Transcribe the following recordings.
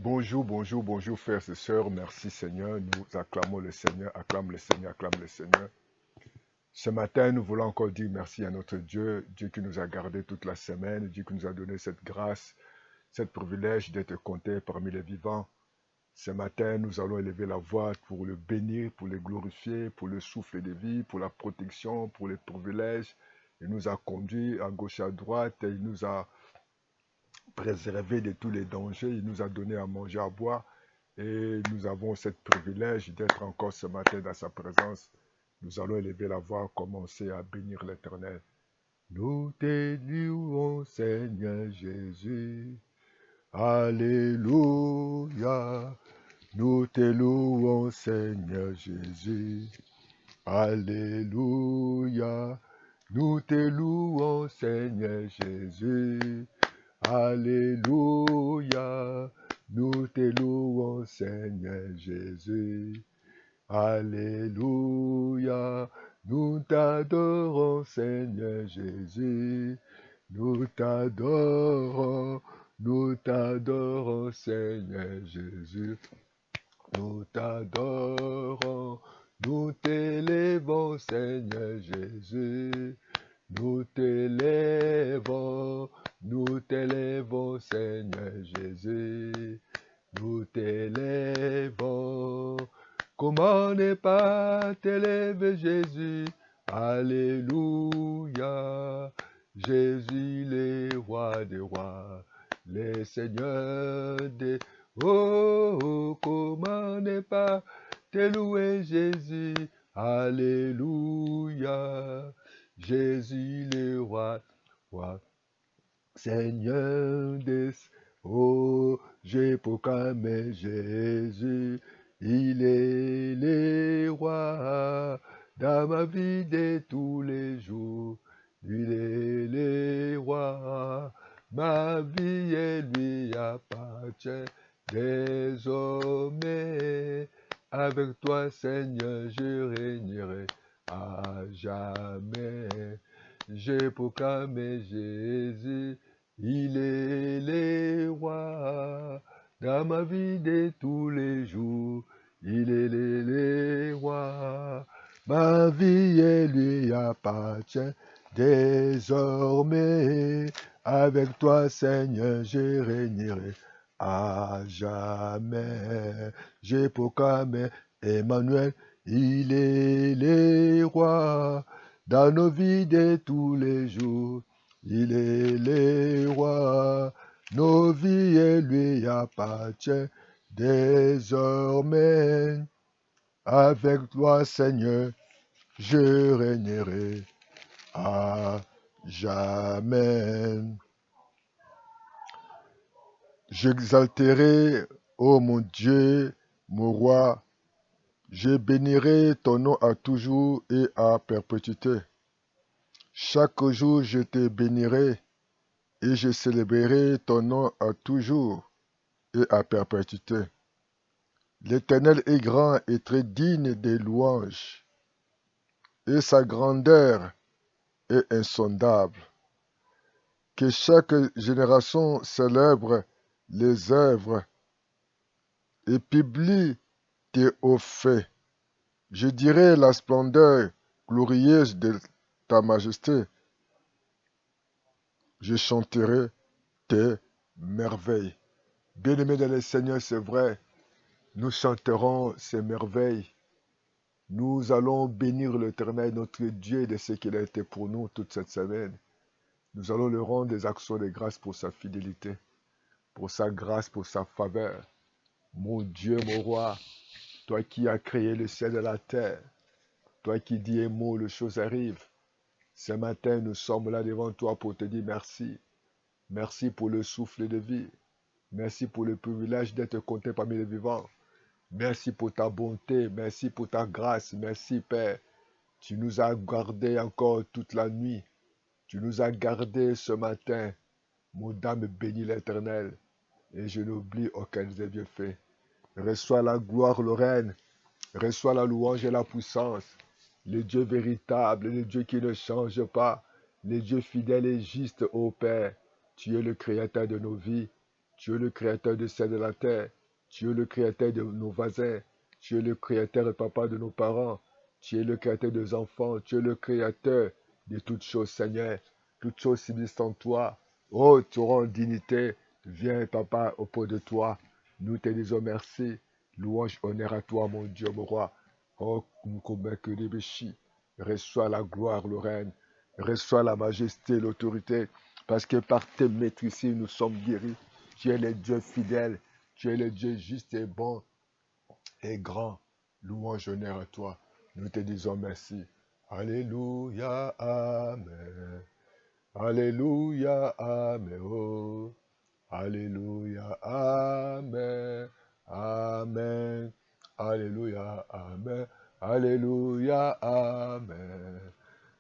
Bonjour, bonjour, bonjour frères et sœurs. Merci Seigneur. Nous acclamons le Seigneur, acclame le Seigneur, acclame le Seigneur. Ce matin, nous voulons encore dire merci à notre Dieu, Dieu qui nous a gardés toute la semaine, Dieu qui nous a donné cette grâce, ce privilège d'être comptés parmi les vivants. Ce matin, nous allons élever la voix pour le bénir, pour le glorifier, pour le souffle de vie, pour la protection, pour les privilèges. Il nous a conduits à gauche et à droite, et il nous a préservés de tous les dangers, il nous a donné à manger, à boire. Et nous avons ce privilège d'être encore ce matin dans sa présence. Nous allons élever la voix, commencer à bénir l'Éternel. Nous te louons, Seigneur Jésus. Alléluia. Nous te louons, Seigneur Jésus. Alléluia. Nous te louons, Seigneur Jésus. Alléluia. Nous te louons, Seigneur Jésus. Alléluia. Nous t'adorons, Seigneur Jésus. Nous t'adorons, Seigneur Jésus. Nous t'adorons, nous t'élèvons, Seigneur Jésus. Nous t'élèvons, Seigneur Jésus. Nous t'élèvons. Comment ne pas t'élever, Jésus? Alléluia. Jésus, le roi des rois, le Seigneur des... Oh, comment ne pas te louer, Jésus? Alléluia. Jésus, le roi, Seigneur des... Oh, j'ai proclamé Jésus, il est le roi dans ma vie de tous les jours. Il est le roi, ma vie et lui appartient désormais. Avec toi, Seigneur, je régnerai à jamais. J'ai proclamé Jésus, il est le roi dans ma vie de tous les jours. Il est le roi, ma vie et lui appartient désormais. Avec toi, Seigneur, je régnerai à jamais. J'ai proclamé Emmanuel, il est le roi dans nos vies de tous les jours. Il est le roi, nos vies et lui appartient désormais. Avec toi, Seigneur, je régnerai à jamais. J'exalterai, ô mon Dieu, mon roi, je bénirai ton nom à toujours et à perpétuité. Chaque jour je te bénirai et je célébrerai ton nom à toujours et à perpétuité. L'Éternel est grand et très digne des louanges, et sa grandeur est insondable. Que chaque génération célèbre les œuvres et publie tes hauts faits. Je dirai la splendeur glorieuse de ta majesté. Je chanterai tes merveilles. Bien-aimés dans le Seigneur, c'est vrai, nous chanterons ces merveilles. Nous allons bénir l'Éternel, notre Dieu, de ce qu'il a été pour nous toute cette semaine. Nous allons le rendre des actions de grâce pour sa fidélité, pour sa grâce, pour sa faveur. Mon Dieu, mon roi, toi qui as créé le ciel et la terre, toi qui dis un mot, les choses arrivent. Ce matin, nous sommes là devant toi pour te dire merci. Merci pour le souffle de vie. Merci pour le privilège d'être compté parmi les vivants. Merci pour ta bonté, merci pour ta grâce, merci Père. Tu nous as gardés encore toute la nuit. Tu nous as gardés ce matin. Mon âme bénit l'Éternel et je n'oublie aucun de tes bienfaits. Reçois la gloire, le règne. Reçois la louange et la puissance. Le Dieu véritable, le Dieu qui ne change pas, le Dieu fidèle et juste, ô Père. Tu es le créateur de nos vies. Tu es le créateur du ciel et de la terre. Tu es le créateur de nos voisins. Tu es le créateur et papa de nos parents. Tu es le créateur des enfants. Tu es le créateur de toutes choses, Seigneur. Toutes choses subsistent en toi. Oh, tu rends dignité. Viens, papa, auprès de toi. Nous te disons merci. Louange, honneur à toi, mon Dieu, mon roi. Oh, Mkomekedebeshi. Reçois la gloire, le règne. Reçois la majesté, l'autorité. Parce que par tes maîtrises, nous sommes guéris. Tu es le Dieu fidèle. Tu es le Dieu juste et bon et grand. Louange, honneur à toi. Nous te disons merci. Alléluia, Amen. Alléluia, Amen. Oh. Alléluia, Amen. Amen. Alléluia, Amen. Alléluia, Amen.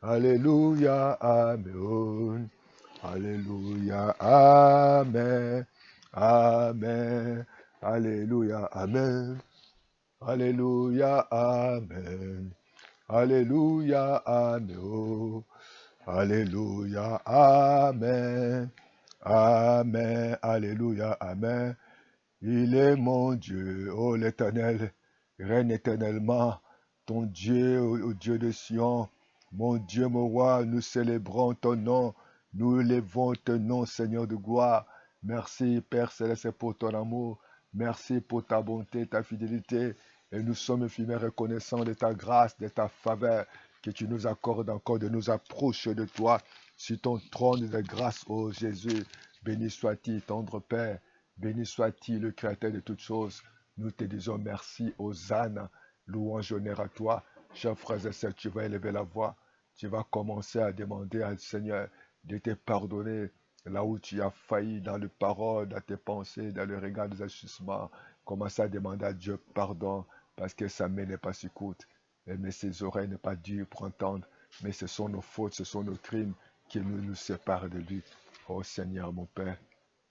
Alléluia, Amen. Alléluia, Amen. Amen. Alléluia, Amen. Alléluia, Amen. Alléluia, Amen. Oh. Alléluia, Amen. Amen, Alléluia, Amen. Il est mon Dieu, ô l'Éternel, règne éternellement, ton Dieu, ô Dieu de Sion, mon Dieu, mon roi, nous célébrons ton nom, nous élevons ton nom, Seigneur de gloire. Merci, Père Céleste, pour ton amour, merci pour ta bonté, ta fidélité, et nous sommes infiniment reconnaissants de ta grâce, de ta faveur, que tu nous accordes encore de nous approcher de toi, sur ton trône de grâce, ô Jésus. Béni sois-tu, tendre Père. Béni soit-il, le Créateur de toutes choses. Nous te disons merci, Hosanna, louange, honneur à toi. Chers frères et sœurs, tu vas élever la voix. Tu vas commencer à demander au Seigneur de te pardonner là où tu as failli dans les paroles, dans tes pensées, dans le regard des agissements. Commence à demander à Dieu pardon parce que sa main n'est pas si courte, mais ses oreilles n'est pas dures pour entendre. Mais ce sont nos fautes, ce sont nos crimes qui nous séparent de lui. Oh Seigneur, mon Père.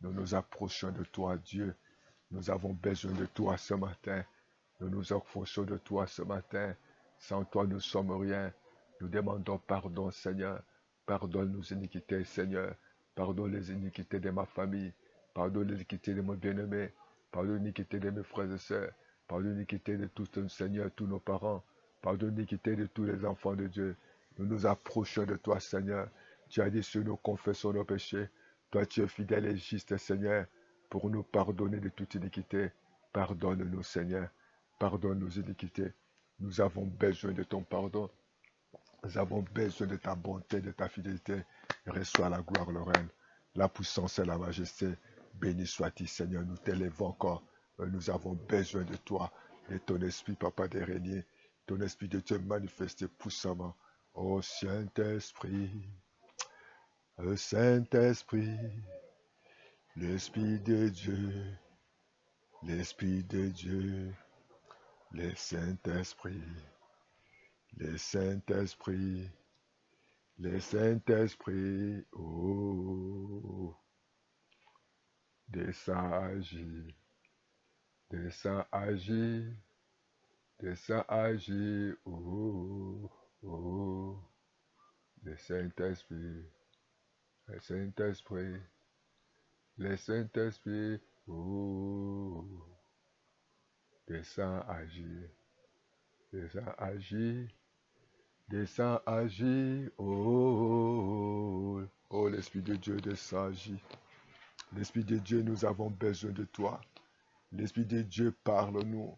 Nous nous approchons de toi, Dieu. Nous avons besoin de toi ce matin. Nous nous approchons de toi ce matin. Sans toi, nous ne sommes rien. Nous demandons pardon, Seigneur. Pardonne nos iniquités, Seigneur. Pardonne les iniquités de ma famille. Pardonne les iniquités de mon bien-aimé. Pardonne l'iniquité de mes frères et sœurs. Pardonne l'iniquité de tous, Seigneur, tous nos parents. Pardonne l'iniquité de tous les enfants de Dieu. Nous nous approchons de toi, Seigneur. Tu as dit, si nous confessons nos péchés, toi, tu es fidèle et juste, Seigneur, pour nous pardonner de toute iniquité. Pardonne-nous, Seigneur. Pardonne nos iniquités. Nous avons besoin de ton pardon. Nous avons besoin de ta bonté, de ta fidélité. Reçois la gloire, le règne, la puissance et la majesté. Béni sois-tu, Seigneur. Nous t'élèvons encore. Nous avons besoin de toi, de ton esprit, Papa, de régner. Ton esprit de te manifester puissamment. Ô Saint-Esprit, le Saint-Esprit, l'Esprit de Dieu, l'Esprit de Dieu, le Saint-Esprit, le Saint-Esprit, le Saint-Esprit, oh, descends agir, descends agir, descends agir, oh, oh, le Saint-Esprit, le Saint-Esprit, le Saint-Esprit, oh, descends agir, descends agir, descends agir, oh, oh, oh, l'Esprit de Dieu descend agir. L'Esprit de Dieu, nous avons besoin de toi. L'Esprit de Dieu, parle-nous.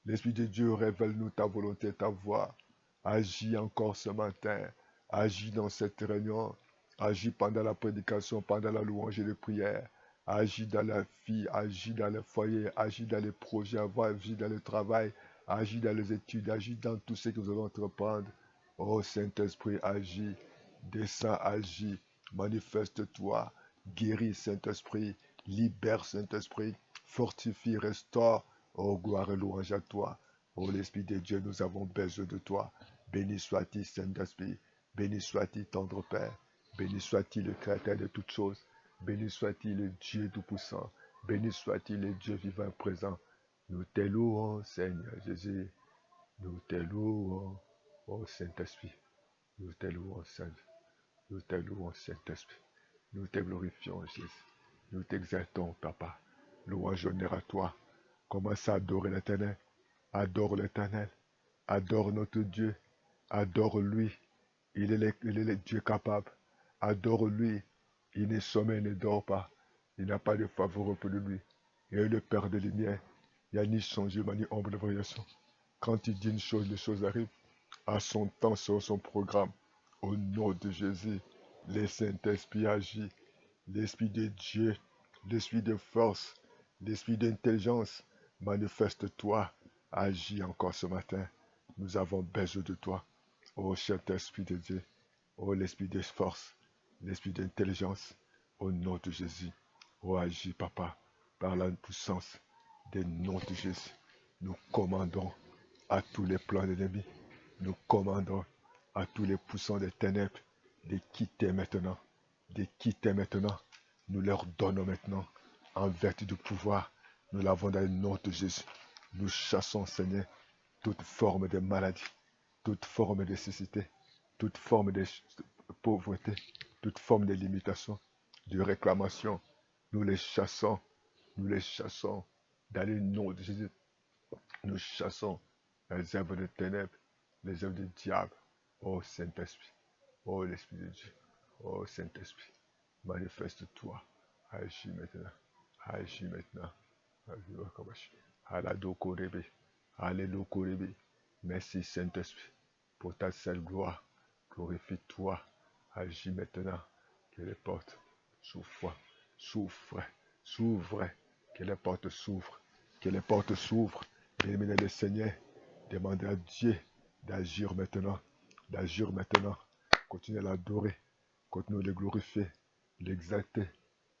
L'Esprit de Dieu, révèle-nous ta volonté, ta voix. Agis encore ce matin. Agis dans cette réunion. Agis pendant la prédication, pendant la louange et la prière. Agis dans la vie, agis dans le foyer, agis dans les projets, agis dans le travail, agis dans les études, agis dans tout ce que nous allons entreprendre. Oh Saint-Esprit, agis, descends, agis, manifeste-toi, guéris Saint-Esprit, libère Saint-Esprit, fortifie, restaure. Oh gloire et louange à toi. Oh l'Esprit de Dieu, nous avons besoin de toi. Béni sois-tu Saint-Esprit, béni sois-tu tendre Père, béni sois-tu le Créateur de toutes choses. Béni soit-il le Dieu Tout-Puissant. Béni soit-il le Dieu vivant et présent. Nous te louons, Seigneur Jésus. Nous te louons, ô Saint-Esprit. Nous te louons, Saint. Nous te louons, Saint-Esprit. Nous te glorifions, Jésus. Nous t'exaltons, Papa. Louange, honneur à toi. Commence à adorer l'Éternel. Adore l'Éternel. Adore notre Dieu. Adore-lui. Il est le Dieu capable. Adore-lui. Il ne sommeille, il ne dort pas. Il n'a pas de faveur auprès de lui. Il est le Père de lumière. Il n'y a ni changement, ni ombre de variation. Quand il dit une chose, les choses arrivent à son temps sur son programme. Au nom de Jésus, le Saint-Esprit agit. L'Esprit de Dieu, l'Esprit de force, l'Esprit d'intelligence, manifeste-toi, agis encore ce matin. Nous avons besoin de toi. Ô Saint-Esprit de Dieu, ô l'Esprit de force, l'Esprit d'intelligence, au nom de Jésus. Ô agis, Papa, par la puissance des noms de Jésus. Nous commandons à tous les plans de l'ennemi. Nous commandons à tous les puissants des ténèbres de quitter maintenant. De quitter maintenant. Nous leur donnons maintenant, en vertu du pouvoir, nous l'avons dans le nom de Jésus. Nous chassons, Seigneur, toute forme de maladie, toute forme de nécessité, toute forme de pauvreté, toute forme de limitation, de réclamation. Nous les chassons dans le nom de Jésus. Nous chassons les œuvres de ténèbres, les œuvres du diable. Ô Saint-Esprit, ô l'Esprit de Dieu, ô Saint-Esprit, manifeste-toi. Agis maintenant. Agis maintenant. Alléluia. Alléluia. Merci Saint-Esprit pour ta seule gloire. Glorifie-toi. Agis maintenant. Que les portes s'ouvrent. Que les portes s'ouvrent. Que les portes s'ouvrent. Bien-aimé le Seigneur, demandez à Dieu d'agir maintenant. D'agir maintenant. Continuez à l'adorer. Continuez à le glorifier, l'exalter,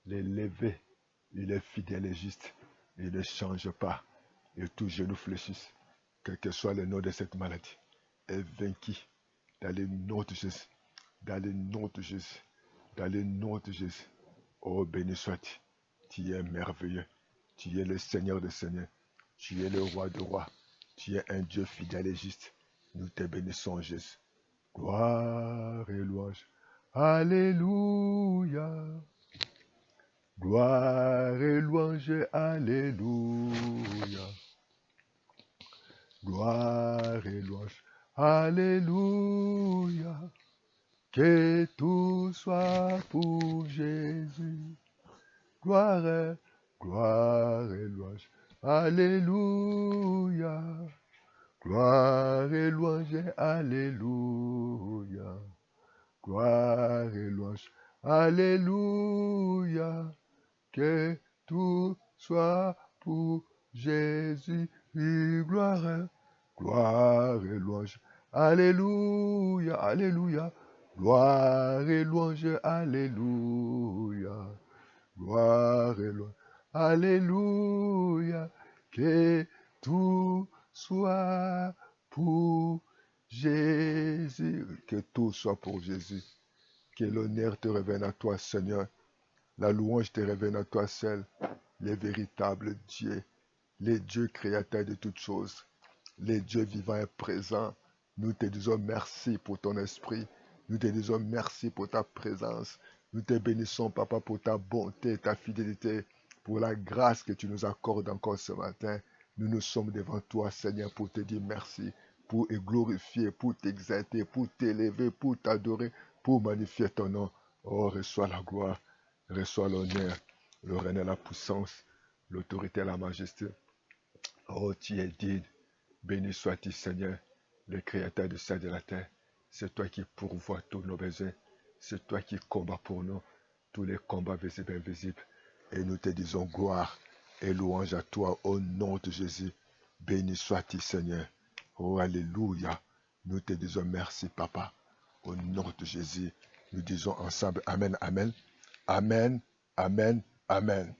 l'élever. Il est fidèle et juste. Il ne change pas. Et tout genou fléchisse. Quel que soit le nom de cette maladie, est vaincu dans le nom de Jésus. Dans le nom de Jésus. Dans le nom de Jésus. Oh, béni sois-tu. Tu es merveilleux. Tu es le Seigneur des Seigneurs. Tu es le roi des rois. Tu es un Dieu fidèle et juste. Nous te bénissons, Jésus. Gloire et louange. Alléluia. Gloire et louange. Alléluia. Gloire et louange. Alléluia. Que tout soit pour Jésus. Gloire et louange. Alléluia. Gloire et louange. Alléluia. Gloire et louange. Alléluia. Que tout soit pour Jésus. Gloire et louange. Alléluia. Alléluia. Gloire et louange. Alléluia. Gloire et louange. Alléluia. Que tout soit pour Jésus. Que tout soit pour Jésus. Que l'honneur te revienne à toi, Seigneur. La louange te revienne à toi seul. Les véritables dieux. Les dieux créateurs de toutes choses. Les dieux vivants et présents. Nous te disons merci pour ton esprit. Nous te disons merci pour ta présence. Nous te bénissons, Papa, pour ta bonté, ta fidélité, pour la grâce que tu nous accordes encore ce matin. Nous sommes devant toi, Seigneur, pour te dire merci, pour te glorifier, pour t'exalter, pour t'élever, pour t'adorer, pour magnifier ton nom. Oh, reçois la gloire, reçois l'honneur, le règne et la puissance, l'autorité et la majesté. Oh, tu es digne. Béni sois-tu, Seigneur, le Créateur du ciel et de la terre. C'est toi qui pourvois tous nos besoins. C'est toi qui combats pour nous tous les combats visibles et invisibles. Et nous te disons gloire et louange à toi au nom de Jésus. Béni sois-tu, Seigneur. Oh, alléluia. Nous te disons merci, Papa. Au nom de Jésus, nous disons ensemble Amen, Amen. Amen, Amen, Amen.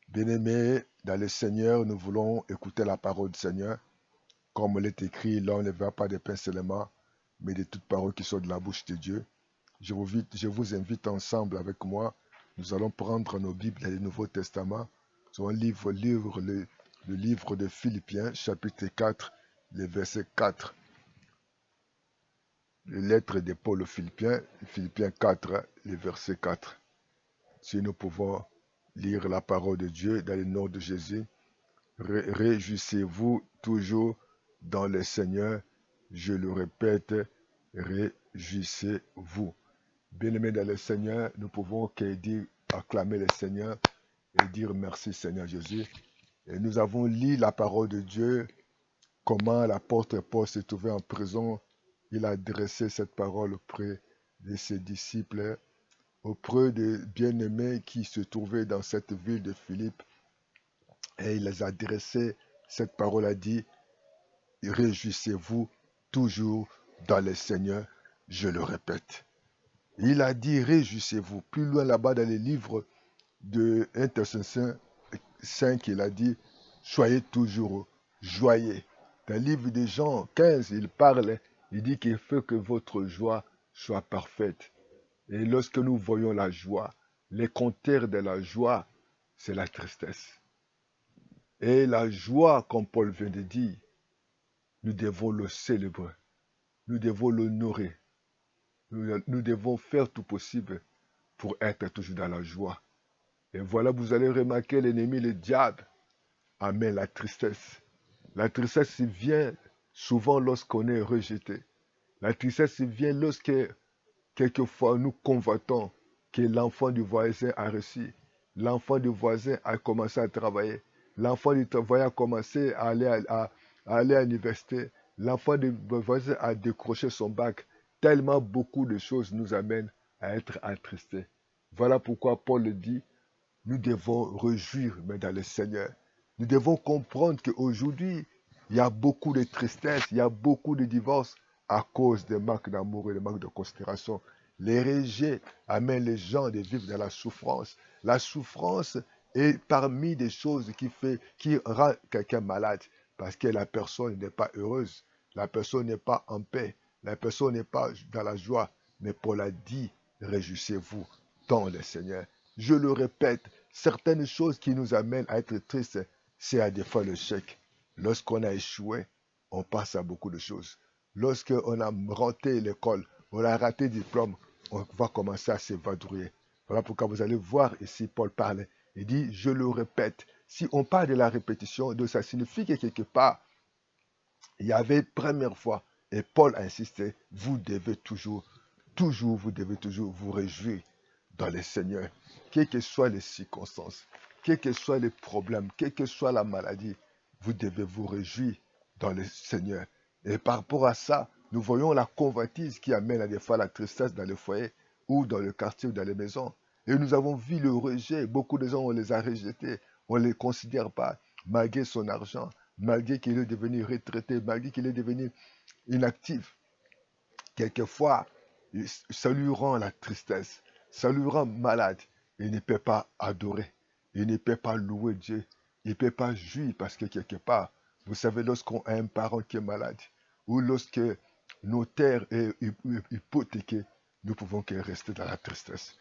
Bien-aimés, dans le Seigneur, nous voulons écouter la parole du Seigneur. Comme il est écrit, l'homme ne va pas de pain seulement, mais de toutes paroles qui sortent de la bouche de Dieu. Je vous invite ensemble avec moi. Nous allons prendre nos Bibles dans le Nouveau Testament. Nous allons lire le livre de Philippiens, chapitre 4, le verset 4. Les lettres de Paul aux Philippiens, Philippiens 4, le verset 4. Si nous pouvons lire la parole de Dieu dans le nom de Jésus. Réjouissez-vous toujours dans le Seigneur. Je le répète, réjouissez-vous. Bien-aimés dans le Seigneur, nous pouvons que dire, acclamer le Seigneur et dire merci Seigneur Jésus. Et nous avons lu la parole de Dieu, comment l'apôtre Paul s'est trouvé en prison. Il a adressé cette parole auprès de ses disciples, auprès des bien-aimés qui se trouvaient dans cette ville de Philippe. Et il les a adressé cette parole, a dit, réjouissez-vous toujours dans le Seigneur, je le répète. Il a dit, réjouissez-vous. Plus loin là-bas dans les livres de 1 Thessaloniciens 5, il a dit, soyez toujours joyeux. Dans le livre de Jean 15, il parle, il dit qu'il faut que votre joie soit parfaite. Et lorsque nous voyons la joie, les contraires de la joie, c'est la tristesse. Et la joie, comme Paul vient de dire, nous devons le célébrer, nous devons l'honorer, nous devons faire tout possible pour être toujours dans la joie. Et voilà, vous allez remarquer l'ennemi, le diable, amène la tristesse. La tristesse vient souvent lorsqu'on est rejeté. La tristesse vient lorsque, quelquefois, nous convoitons que l'enfant du voisin a réussi. L'enfant du voisin a commencé à travailler. L'enfant du voisin a commencé à aller à l'université. L'enfant du voisin a décroché son bac. Tellement beaucoup de choses nous amènent à être attristés. Voilà pourquoi Paul le dit, nous devons réjouir, mais dans le Seigneur. Nous devons comprendre qu'aujourd'hui, il y a beaucoup de tristesse, il y a beaucoup de divorces à cause des manques d'amour et des manques de considération. Les rejets amènent les gens de vivre dans la souffrance. La souffrance est parmi des choses qui rend quelqu'un malade parce que la personne n'est pas heureuse, la personne n'est pas en paix, la personne n'est pas dans la joie. Mais Paul a dit, réjouissez-vous dans le Seigneur. Je le répète, certaines choses qui nous amènent à être tristes, c'est à des fois le chèque. Lorsqu'on a échoué, on passe à beaucoup de choses. Lorsqu'on a raté l'école, on a raté le diplôme, on va commencer à s'évadrouiller. Voilà pourquoi vous allez voir ici, Paul parle. Il dit, je le répète. Si on parle de la répétition, ça signifie que quelque part, il y avait première fois, et Paul a insisté, vous devez toujours, vous devez toujours vous réjouir dans le Seigneur, quelles que soient les circonstances, quels que soient les problèmes, quelle que soit la maladie, vous devez vous réjouir dans le Seigneur. Et par rapport à ça, nous voyons la convoitise qui amène à des fois la tristesse dans le foyer ou dans le quartier ou dans les maisons. Et nous avons vu le rejet. Beaucoup de gens, on les a rejetés. On ne les considère pas, malgré son argent, malgré qu'il est devenu retraité, malgré qu'il est devenu inactif. Quelquefois, ça lui rend la tristesse, ça lui rend malade. Il ne peut pas adorer, il ne peut pas louer Dieu, il ne peut pas jouir parce que quelque part, vous savez, lorsqu'on a un parent qui est malade, ou lorsque nos terres sont hypothéquées, nous pouvons que rester dans la tristesse.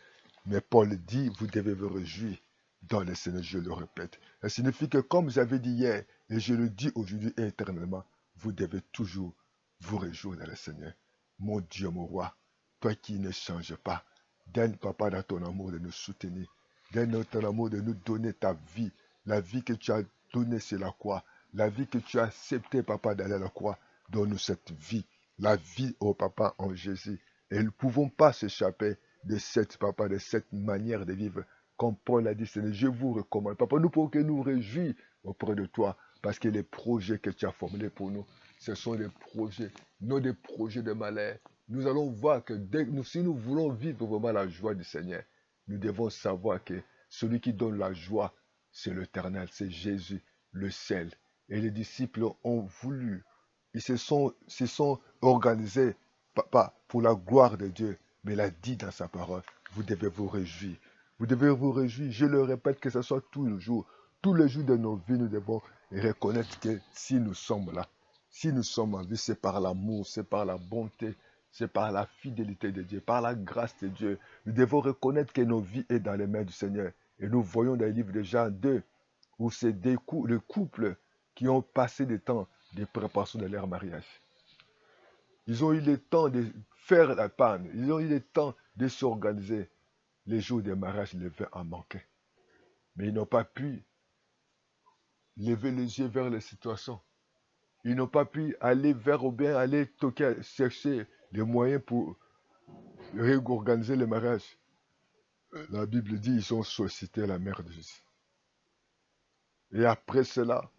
Mais Paul dit, vous devez vous réjouir dans le Seigneur, je le répète. Ça signifie que comme j'avais dit hier, et je le dis aujourd'hui et éternellement, vous devez toujours vous réjouir dans le Seigneur. Mon Dieu, mon roi, toi qui ne changes pas, donne, papa, dans ton amour de nous soutenir. Donne dans ton amour de nous donner ta vie, la vie que tu as donnée sur la croix, la vie que tu as acceptée, papa, d'aller à la croix. Donne-nous cette vie, la vie, oh papa, en Jésus. Et nous ne pouvons pas s'échapper de cette, papa, de cette manière de vivre. Comme Paul a dit, Seigneur, je vous recommande, papa, nous pouvons que nous réjouir auprès de toi, parce que les projets que tu as formulés pour nous, ce sont des projets, non des projets de malheur. Nous allons voir que si nous voulons vivre vraiment la joie du Seigneur, nous devons savoir que celui qui donne la joie, c'est l'Éternel, c'est Jésus, le ciel. Et les disciples ont voulu, ils se sont organisés, papa, pour la gloire de Dieu. Mais il a dit dans sa parole, vous devez vous réjouir. Vous devez vous réjouir. Je le répète, que ce soit tous les jours de nos vies, nous devons reconnaître que si nous sommes là, si nous sommes en vie, c'est par l'amour, c'est par la bonté, c'est par la fidélité de Dieu, par la grâce de Dieu. Nous devons reconnaître que nos vies sont dans les mains du Seigneur. Et nous voyons dans le livre de Jean 2, où c'est des couples qui ont passé des temps de préparation de leur mariage. Ils ont eu le temps de faire la panne, ils ont eu le temps de s'organiser. Les jours des mariages, les vins en manquaient. Mais ils n'ont pas pu lever les yeux vers les situations. Ils n'ont pas pu aller vers ou bien aller toquer, chercher les moyens pour réorganiser le mariage. La Bible dit ils ont sollicité la mère de Jésus. Et après cela,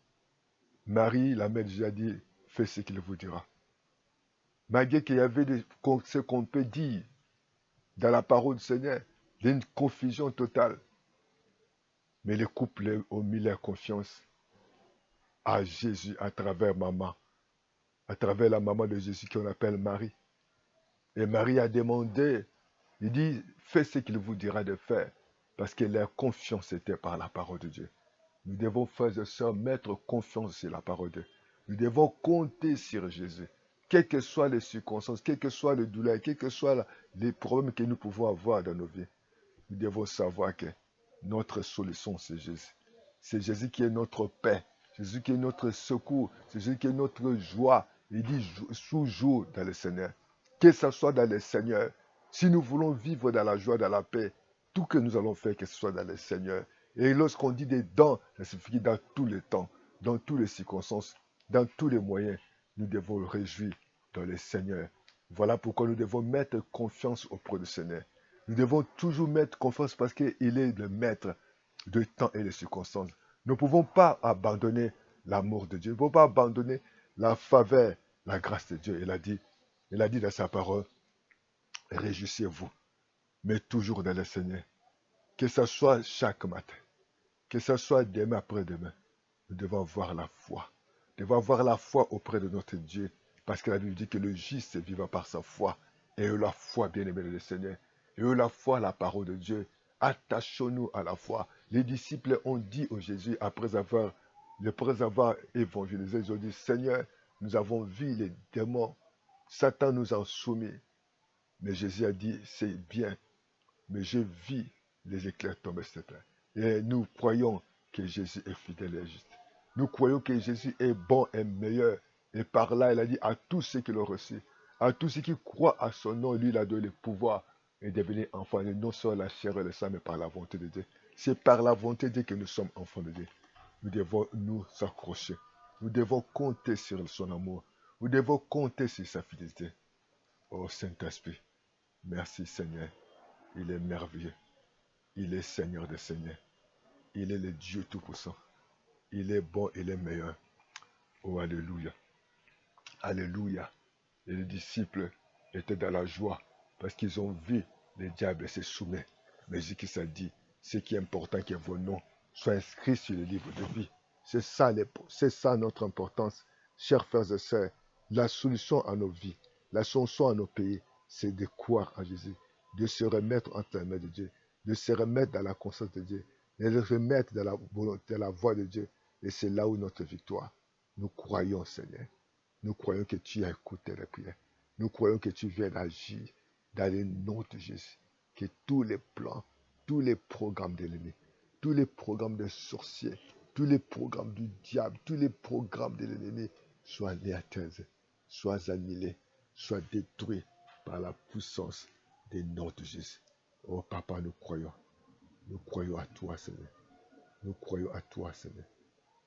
Marie, la mère de Jésus, a dit, fais ce qu'il vous dira. Malgré qu'il y avait ce qu'on peut dire dans la parole du Seigneur, il y a une confusion totale. Mais les couples ont mis leur confiance à Jésus à travers maman, à travers la maman de Jésus qu'on appelle Marie. Et Marie a demandé, il dit, fais ce qu'il vous dira de faire, parce que leur confiance était par la parole de Dieu. Nous devons, frères et sœurs, mettre confiance sur la parole de Dieu. Nous devons compter sur Jésus. Quelles que soient les circonstances, quelles que soient les douleurs, quels que soient les problèmes que nous pouvons avoir dans nos vies, nous devons savoir que notre solution, c'est Jésus. C'est Jésus qui est notre paix. Jésus qui est notre secours. C'est Jésus qui est notre joie. Il dit toujours dans le Seigneur. Que ce soit dans le Seigneur. Si nous voulons vivre dans la joie, dans la paix, tout que nous allons faire, que ce soit dans le Seigneur. Et lorsqu'on dit des dons, ça signifie dans tous les temps, dans toutes les circonstances, dans tous les moyens, nous devons le réjouir dans le Seigneur. Voilà pourquoi nous devons mettre confiance auprès du Seigneur. Nous devons toujours mettre confiance parce qu'il est le maître de temps et des circonstances. Nous ne pouvons pas abandonner l'amour de Dieu. Nous ne pouvons pas abandonner la faveur, la grâce de Dieu. Il a dit dans sa parole, réjouissez-vous, mais toujours dans le Seigneur. Que ce soit chaque matin, que ce soit demain après-demain, nous devons avoir la foi. Nous devons avoir la foi auprès de notre Dieu, parce que la Bible dit que le juste vivra par sa foi. Et la foi, bien-aimé de Seigneur. Et la foi, la parole de Dieu. Attachons-nous à la foi. Les disciples ont dit au Jésus, après avoir évangélisé, ils ont dit, Seigneur, nous avons vu les démons, Satan nous a soumis. Mais Jésus a dit, c'est bien, mais je vis les éclairs tomber sur terre. Et nous croyons que Jésus est fidèle et juste. Nous croyons que Jésus est bon et meilleur. Et par là, il a dit à tous ceux qui l'ont reçu, à tous ceux qui croient à son nom, lui, il a donné le pouvoir et devenir enfants, non seulement la chair et le sang, mais par la volonté de Dieu. C'est par la volonté de Dieu que nous sommes enfants de Dieu. Nous devons nous accrocher. Nous devons compter sur son amour. Nous devons compter sur sa fidélité. Oh Saint-Esprit, merci Seigneur. Il est merveilleux. Il est Seigneur des Seigneurs. Il est le Dieu Tout-Puissant. Il est bon, il est meilleur. Oh, alléluia. Alléluia. Et les disciples étaient dans la joie parce qu'ils ont vu les diables se soumettre. Mais Jésus a dit, ce qui est important, que vos noms soient inscrits sur le livre de vie. C'est ça notre importance. Chers frères et sœurs, la solution à nos vies, la solution à nos pays, c'est de croire en Jésus, de se remettre entre les mains de Dieu, de se remettre dans la conscience de Dieu, de se remettre dans la volonté, dans la voie de Dieu. Et c'est là où notre victoire. Nous croyons, Seigneur. Nous croyons que tu as écouté les prières. Nous croyons que tu viens d'agir dans le nom de Jésus. Que tous les plans, tous les programmes de l'ennemi, tous les programmes des sorciers, tous les programmes du diable, tous les programmes de l'ennemi soient anéantis, soient annihilés, soient détruits par la puissance des noms de Jésus. Oh Papa, nous croyons. Nous croyons à toi, Seigneur. Nous croyons à toi, Seigneur.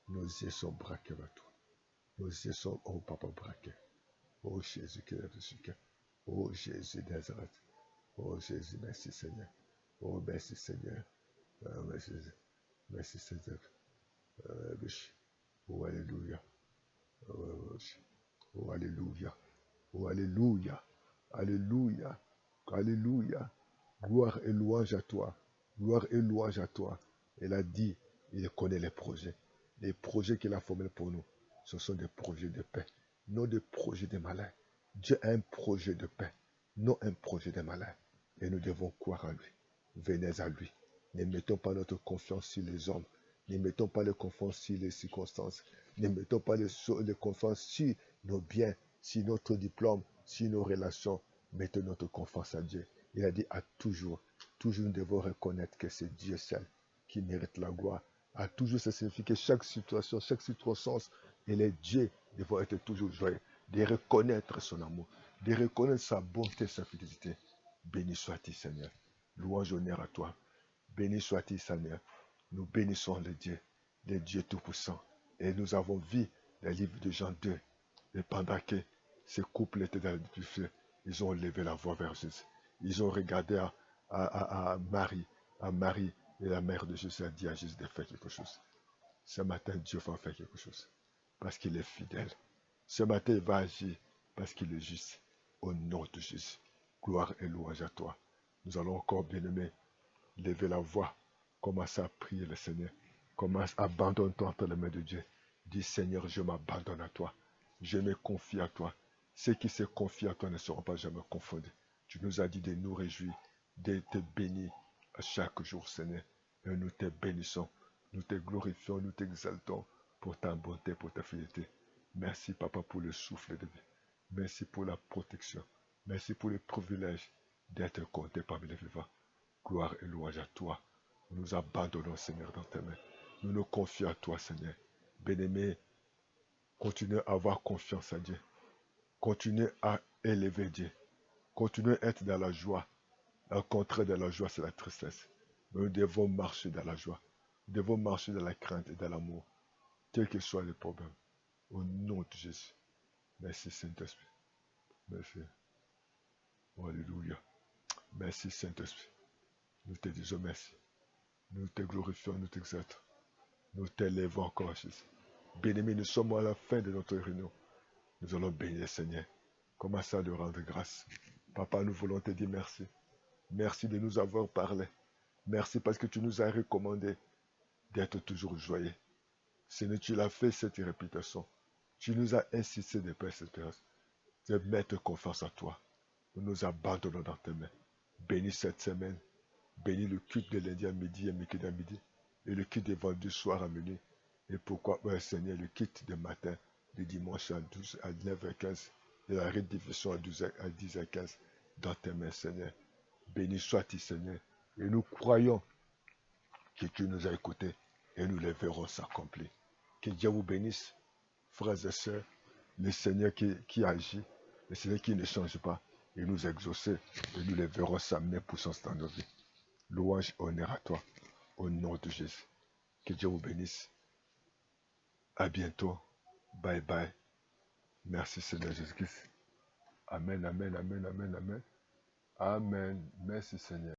Nos yeux sont braqués vers toi. Nos yeux sont, oh Papa, braqués. Oh Jésus qui est dessus. Oh Jésus Nazareth. Oh Jésus, merci Seigneur. Oh merci Seigneur. Merci, merci Seigneur. Oh Alléluia. Oh Alléluia. Oh Alléluia. Alléluia. Alléluia. Gloire et louange à toi. Gloire et louange à toi. Elle a dit, il connaît les projets. Les projets qu'il a formés pour nous, ce sont des projets de paix, non des projets de malheur. Dieu a un projet de paix, non un projet de malheur. Et nous devons croire en lui. Venez à lui. Ne mettons pas notre confiance sur les hommes. Ne mettons pas la confiance sur les circonstances. Ne mettons pas les confiance sur nos biens, sur notre diplôme, sur nos relations. Mettons notre confiance à Dieu. Il a dit à toujours nous devons reconnaître que c'est Dieu seul qui mérite la gloire. À toujours, ça signifie que chaque situation, chaque circonstance, et les dieux devront être toujours joyeux, de reconnaître son amour, de reconnaître sa bonté, sa fidélité. Béni sois-tu, Seigneur. Louange, honneur à toi. Béni sois-tu, Seigneur. Nous bénissons les dieux Tout-Puissants. Et nous avons vu les livres de Jean 2. Et pendant que ces couples étaient dans le feu, ils ont levé la voix vers Jésus. Ils ont regardé à Marie et la mère de Jésus a dit à Jésus de faire quelque chose. Ce matin, Dieu va faire quelque chose parce qu'il est fidèle. Ce matin, il va agir parce qu'il est juste. Au nom de Jésus, gloire et louange à toi. Nous allons encore, bien-aimés, lever la voix. Commence à prier le Seigneur. Commence, abandonne-toi entre les mains de Dieu. Dis, Seigneur, je m'abandonne à toi. Je me confie à toi. Ceux qui se confient à toi ne seront pas jamais confondus. Tu nous as dit de nous réjouir, de te bénir à chaque jour, Seigneur. Et nous te bénissons, nous te glorifions, nous t'exaltons pour ta bonté, pour ta fidélité. Merci, Papa, pour le souffle de vie. Merci pour la protection. Merci pour le privilège d'être compté parmi les vivants. Gloire et louange à toi. Nous nous abandonnons, Seigneur, dans tes mains. Nous nous confions à toi, Seigneur. Bien-aimé, continuez à avoir confiance en Dieu. Continuez à élever Dieu. Continuez à être dans la joie. Le contraire de la joie, c'est la tristesse. Mais nous devons marcher dans la joie. Nous devons marcher dans la crainte et dans l'amour, quels que soient les problèmes. Au nom de Jésus. Merci, Saint-Esprit. Merci. Alléluia. Merci, Saint-Esprit. Nous te disons merci. Nous te glorifions, nous t'exaltons. Nous t'élèvons encore, Jésus. Bien-aimés, nous sommes à la fin de notre réunion. Nous allons bénir le Seigneur. Commençons à lui rendre grâce. Papa, nous voulons te dire merci. Merci de nous avoir parlé. Merci parce que tu nous as recommandé d'être toujours joyeux. Seigneur, tu l'as fait cette réputation. Tu nous as insisté de persévérer, de mettre confiance en toi. Nous nous abandonnons dans tes mains. Bénis cette semaine. Bénis le culte de lundi à midi et mercredi à midi. Et le culte de vendredi soir à minuit. Et pourquoi, Seigneur, le culte de matin, de dimanche à 9h15. Et la rediffusion à 10h15. Dans tes mains, Seigneur. Béni sois-tu, Seigneur. Et nous croyons que tu nous as écoutés. Et nous les verrons s'accomplir. Que Dieu vous bénisse, frères et sœurs. Le Seigneur qui agit, le Seigneur qui ne change pas, et nous exaucer, et nous les verrons s'amener puissance dans nos vies. Louange, honneur à toi, au nom de Jésus. Que Dieu vous bénisse. À bientôt. Bye bye. Merci Seigneur Jésus-Christ. Amen, amen, amen, amen, amen. Amen. Merci Seigneur.